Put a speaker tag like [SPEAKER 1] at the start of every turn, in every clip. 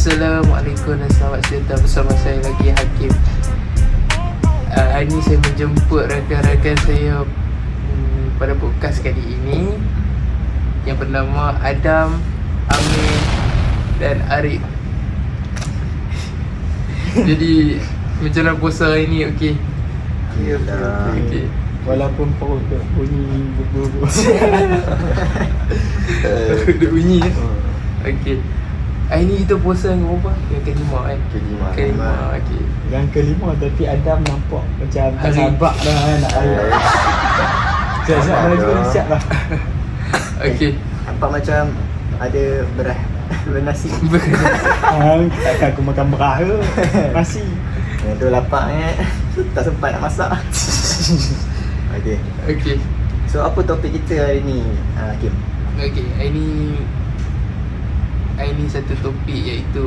[SPEAKER 1] Assalamualaikum dan selamat datang bersama saya lagi Hakim. Hari ini saya menjemput rakan-rakan saya pada podcast kali ini yang bernama Adam, Amir dan Arif. Jadi macam mana puasa hari ni? Okey. Okey.
[SPEAKER 2] Walaupun perut tu bunyi bubur.
[SPEAKER 1] Duk bunyi. Okey. Hari ni kita puasa yang berapa? Yang kelima kan? Kelima. Okey.
[SPEAKER 2] Yang kelima tapi Adam nampak macam tak
[SPEAKER 1] Hari.
[SPEAKER 2] sabar dah nak ayat. Siap-siap dah siap lah.
[SPEAKER 1] Okey.
[SPEAKER 3] Nampak macam ada beras bernasi.
[SPEAKER 2] Takkan aku makan beras ke nasi.
[SPEAKER 3] Yang tu lapar tak sempat nak masak. Okey.
[SPEAKER 1] Okey.
[SPEAKER 3] So apa topik kita hari ni, Hakim?
[SPEAKER 1] Okey, hari ni satu topik iaitu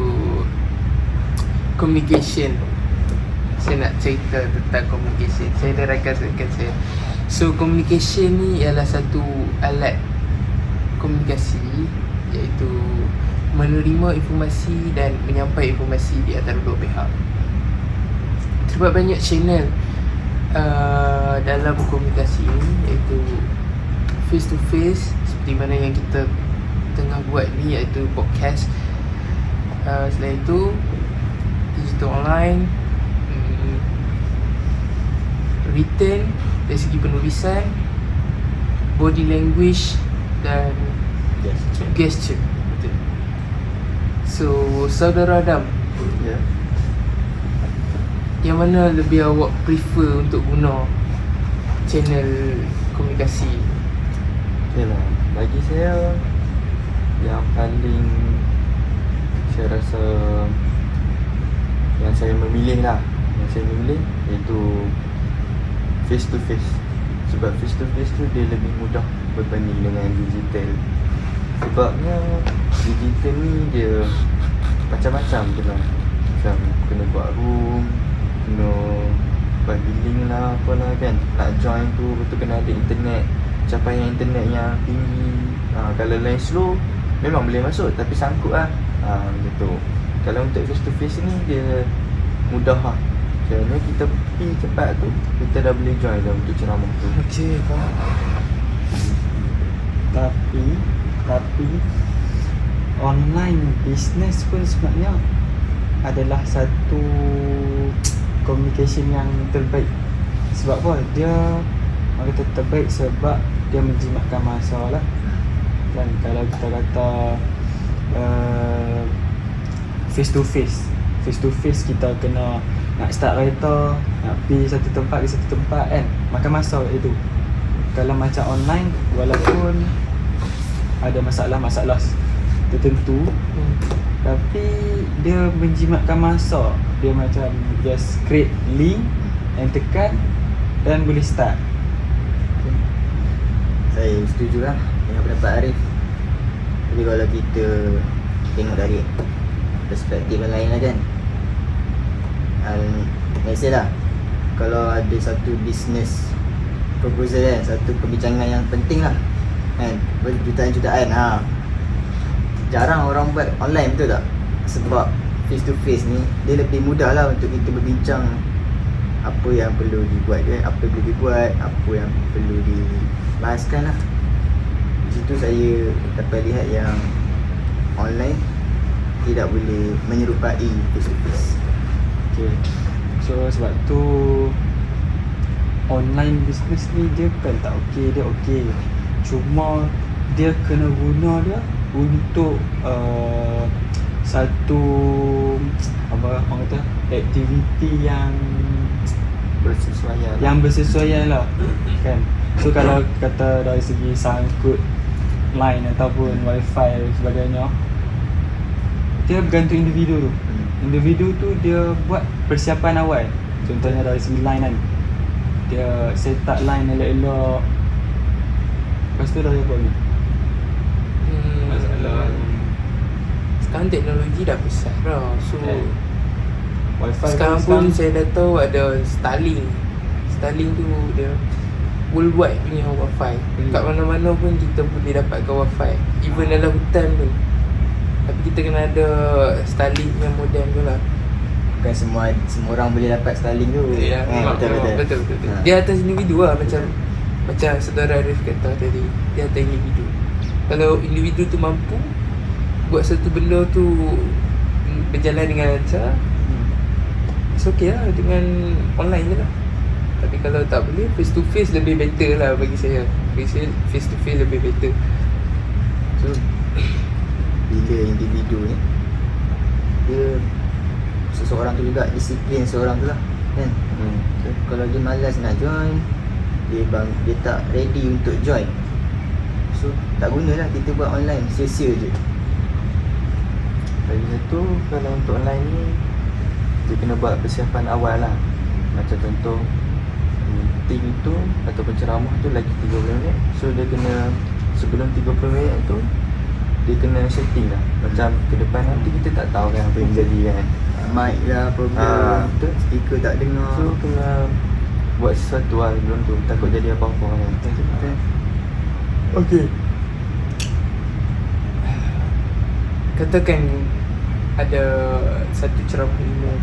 [SPEAKER 1] communication. Saya nak cerita tentang communication. Saya ada rakan-rakan saya. So communication ni ialah satu alat komunikasi, iaitu menerima informasi dan menyampaikan informasi di antara dua pihak. Terdapat banyak channel dalam komunikasi ini, iaitu face to face seperti mana yang kita tengah buat ni, iaitu podcast. Selain itu digital online, written dari segi penulisan, body language dan gesture. Betul. So saudara Adam,
[SPEAKER 3] Ya.
[SPEAKER 1] yang mana lebih awak prefer untuk guna channel komunikasi?
[SPEAKER 4] Okay lah, bagi saya yang paling saya rasa yang saya memilih iaitu face to face. Sebab face to face tu dia lebih mudah berbanding dengan digital. Sebabnya digital ni dia macam-macam je lah. Macam kena buat room, kena bagi link lah apalah kan. Nak join tu betul kena ada internet, capaian internet yang tinggi. Kalau line slow memang boleh masuk tapi sangkut lah. Gitu. Kalau untuk face to face ni dia mudah lah. Kerana kita pergi cepat tu kita dah boleh join dah untuk ceramah tu.
[SPEAKER 1] Okey, faham.
[SPEAKER 2] Tapi online business pun sebenarnya adalah satu communication yang terbaik. Sebab apa? Dia orang kata terbaik sebab dia menjimatkan masa lah. Dan kalau kita kata face to face kita kena nak start kereta, nak pergi satu tempat ke satu tempat kan, makan masa itu. Kalau macam online, walaupun ada masalah tertentu, tapi dia menjimatkan masa. Dia macam just create link and tekan dan boleh start.
[SPEAKER 3] Saya setuju lah dengan pendapat Arif. Tapi kalau kita tengok dari perspektif yang lain lah kan, let's say lah, kalau ada satu business proposal kan, satu perbincangan yang penting lah kan, berjutaan-jutaan, jarang orang buat online, betul tak? Sebab face to face ni dia lebih mudah lah untuk kita berbincang apa yang perlu dibuat kan, apa yang perlu dibuat, apa yang perlu dibahaskan lah. Di situ saya dapat lihat yang online tidak boleh menyerupai face to face.
[SPEAKER 2] Okay. So sebab tu online business ni dia kan tak okey, dia okey. Cuma dia kena guna dia untuk satu apa orang kata aktiviti yang
[SPEAKER 4] Bersesuaian.
[SPEAKER 2] yang bersesuaian lah kan. So kalau kata dari segi sangkut line ataupun wifi dan sebagainya, dia bergantung individu tu. Individu tu dia buat persiapan awal. Contohnya dari segi line kan, dia set up line elok-elok. Lepas tu dah apa ni? Masalah
[SPEAKER 1] Sekarang teknologi dah besar dah. So
[SPEAKER 2] wifi
[SPEAKER 1] sekarang pun saya dah tahu ada Starlink. Starlink tu dia worldwide punya wifi. Kat mana-mana pun kita boleh dapatkan wifi. Even dalam hutan pun. Tapi kita kena ada styling yang moden tu lah.
[SPEAKER 3] Bukan semua orang boleh dapat styling tu.
[SPEAKER 1] Ya, memang, betul.
[SPEAKER 3] Ha.
[SPEAKER 1] Dia atas individu lah, macam saudara Arif kata tadi, dia atas individu. Kalau individu tu mampu buat satu benda tu berjalan dengan lancar, it's okay lah dengan online je lah. Tapi kalau tak boleh, face to face lebih better lah bagi saya. Face to face lebih better.
[SPEAKER 3] So bila individu ni dia seseorang tu juga disiplin seorang tu lah kan. So, kalau dia malas nak join, dia tak ready untuk join, so tak gunalah kita buat online, sia-sia je.
[SPEAKER 4] Lagi satu, kalau untuk online ni dia kena buat persiapan awal lah. Macam contoh meeting tu ataupun ceramah tu lagi 30 minit. So dia kena sebelum 30 minit tu dia kena setting lah. Macam ke depan nanti kita tak tahu kan apa yang jadi kan.
[SPEAKER 3] Mic lah problem,
[SPEAKER 4] betul.
[SPEAKER 3] speaker tak dengar.
[SPEAKER 4] So kena buat sesuatu lah sebelum tu, takut jadi apa-apa kan.
[SPEAKER 1] Okay. Katakan ada satu ceramah ilmu,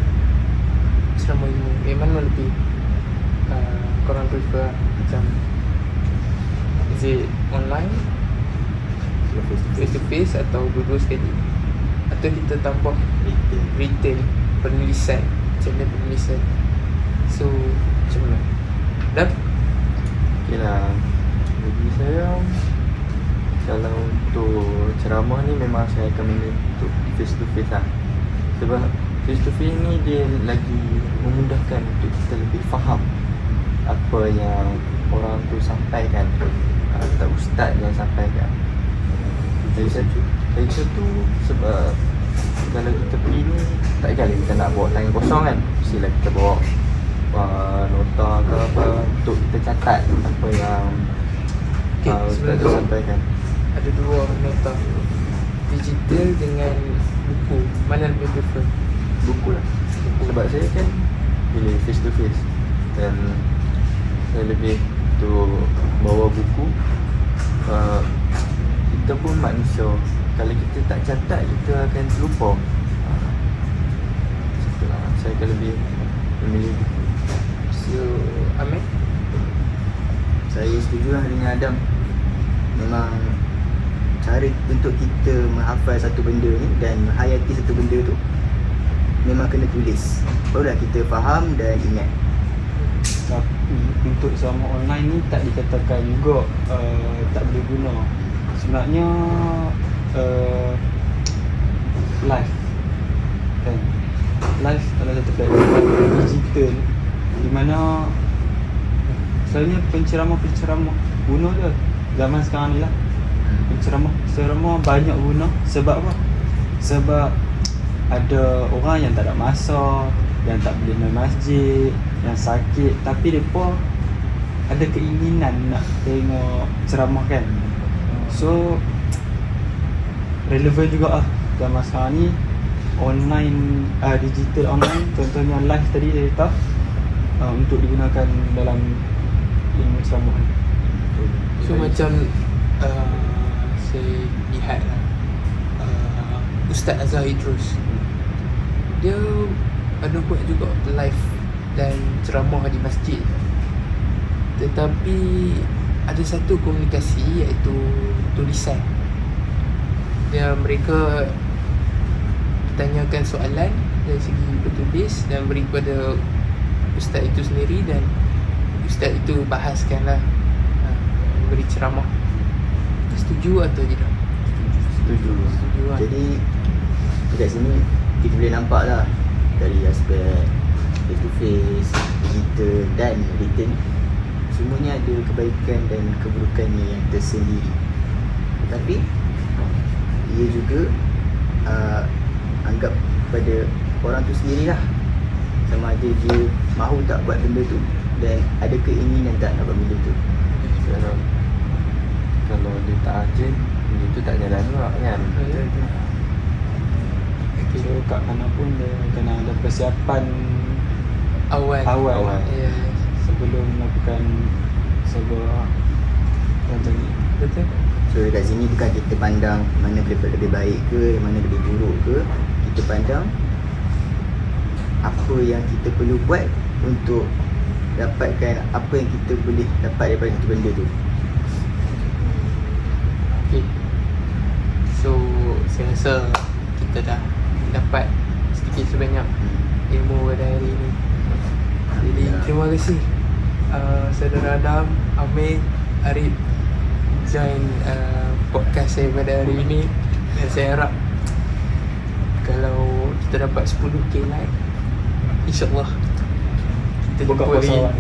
[SPEAKER 1] mana lebih korang prefer lah? Macam is it online, face to face atau dua-dua sekali, atau kita tambah written, penulisan, macam mana penulisan. So macam mana? Dah?
[SPEAKER 4] Okay lah, bagi saya kalau untuk ceramah ni memang saya akan memilih untuk face to face lah. Sebab face to face ni dia lagi memudahkan untuk kita lebih faham apa yang orang tu sampaikan atau ustaz yang sampaikan. Dari satu sebab kalau kita pergi ni tak kali kita nak bawa tangan kosong kan. Mestilah kita bawa nota ke apa untuk kita catat apa yang ustaz tu sampaikan.
[SPEAKER 1] Ada dua nota, digital dengan buku, mana lebih prefer?
[SPEAKER 4] Buku lah. Sebab saya kan pilih face to face dan saya lebih tu bawa buku. Kita pun manusia, kalau kita tak catat kita akan terlupa. Itulah, saya akan lebih memilih buku.
[SPEAKER 1] So Ahmed?
[SPEAKER 3] Saya setuju lah dengan Adam. Memang cara untuk kita menghafal satu benda ni dan menghayati satu benda tu memang kena tulis, barulah kita faham dan ingat.
[SPEAKER 2] Tapi untuk sama online ni tak dikatakan juga tak boleh guna. Sebenarnya live kan, live adalah satu platform digital di mana selalunya penceramah guna je zaman sekarang ni lah. Penceramah banyak guna. Sebab apa? Sebab ada orang yang tak ada masa, yang tak boleh main masjid, yang sakit, tapi mereka ada keinginan nak tengok ceramah kan. So relevan juga lah zaman sekarang ni online, digital online, contohnya live tadi saya kata, untuk digunakan dalam ilmu ceramah ni.
[SPEAKER 1] So macam saya lihat lah, Ustaz Azhar Idrus, dia ada buat juga live dan ceramah di masjid. Tetapi ada satu komunikasi iaitu tulisan. Mereka bertanyakan soalan dari segi bertulis dan beri kepada ustaz itu sendiri, dan ustaz itu bahaskanlah, beri ceramah. Setuju atau tidak?
[SPEAKER 4] Setuju.
[SPEAKER 1] Setuju lah.
[SPEAKER 3] Jadi dekat sini kita boleh nampak lah dari aspek face to face, digital dan written, semuanya ada kebaikan dan keburukannya yang tersendiri. Tetapi ia juga anggap pada orang tu sendirilah, sama ada dia mahu tak buat benda tu dan ada keinginan tak nak buat benda tu.
[SPEAKER 4] Kalau dia tak rajin, benda tu tak jalan juga kan.
[SPEAKER 2] So kat mana pun dia kena ada persiapan
[SPEAKER 1] Awal. Yes.
[SPEAKER 2] sebelum melakukan sebuah macam ni.
[SPEAKER 1] Betul.
[SPEAKER 3] So dekat sini bukan kita pandang mana lebih baik ke, mana lebih buruk ke. Kita pandang apa yang kita perlu buat untuk dapatkan apa yang kita boleh dapat daripada satu benda tu.
[SPEAKER 1] Okay. So saya rasa kita dah dapat sedikit sebanyak ilmu pada hari ini. Jadi terima kasih saudara Adam, Amir, Arif join podcast saya pada hari ini. Dan saya harap kalau kita dapat 10k like, InsyaAllah kita
[SPEAKER 2] Buka
[SPEAKER 1] jumpa lagi.
[SPEAKER 2] puasa.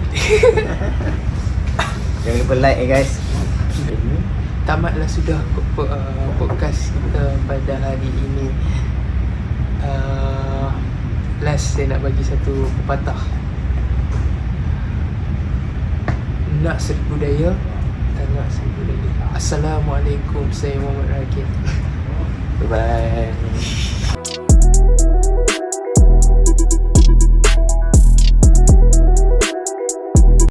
[SPEAKER 3] Jangan lupa like guys.
[SPEAKER 1] Tamatlah sudah podcast kita pada hari ini. Last saya nak bagi satu pepatah. Nak seri budaya, tak nak seri budaya. Assalamualaikum, saya Muhammad Rakib.
[SPEAKER 2] Bye bye.